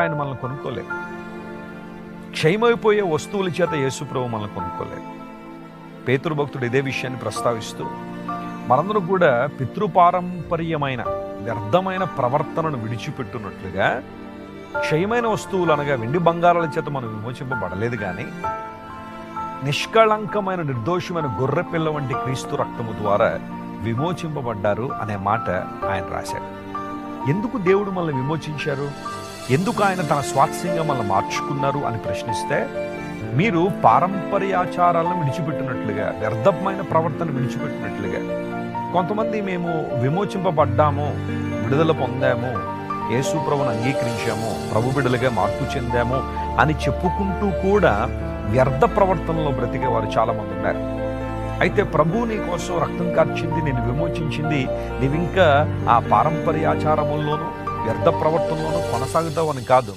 ఆయన మనల్ని కొనుక్కోలేదు. క్షయమైపోయే వస్తువుల చేత యేసుప్రభు మనల్ని కొనుక్కోలేదు. పేతురు భక్తుడు ఇదే విషయాన్ని ప్రస్తావిస్తూ, మనందరం కూడా పితృపారంపర్యమైన వ్యర్థమైన ప్రవర్తనను విడిచిపెట్టున్నట్లుగా క్షయమైన వస్తువులు అనగా వెండి బంగారాల చేత మనం విమోచింపబడలేదు, కానీ నిష్కళంకమైన నిర్దోషమైన గొర్రె పిల్ల వంటి క్రీస్తు రక్తము ద్వారా విమోచింపబడ్డారు అనే మాట ఆయన రాశాడు. ఎందుకు దేవుడు మనల్ని విమోచించారు, ఎందుకు ఆయన తన స్వాస్థ్యంగా మనల్ని మార్చుకున్నారు అని ప్రశ్నిస్తే, మీరు పారంపర్యాచారాలను విడిచిపెట్టినట్లుగా, వ్యర్థమైన ప్రవర్తన విడిచిపెట్టినట్లుగా. కొంతమంది మేము విమోచింపబడ్డాము, విడుదల పొందాము, యేసు ప్రభువును అంగీకరించాము, ప్రభు బిడ్డలుగా మార్పు చెందాము అని చెప్పుకుంటూ కూడా వ్యర్థ ప్రవర్తనలో బ్రతికే వారు చాలామంది ఉన్నారు. అయితే ప్రభువు నీ కోసం రక్తం కార్చింది, నేను విమోచించింది, నీవింకా ఆ పారంపర్యాచారముల్లోనూ వ్యర్థ ప్రవర్తనలోనూ కొనసాగుతావు అని కాదు.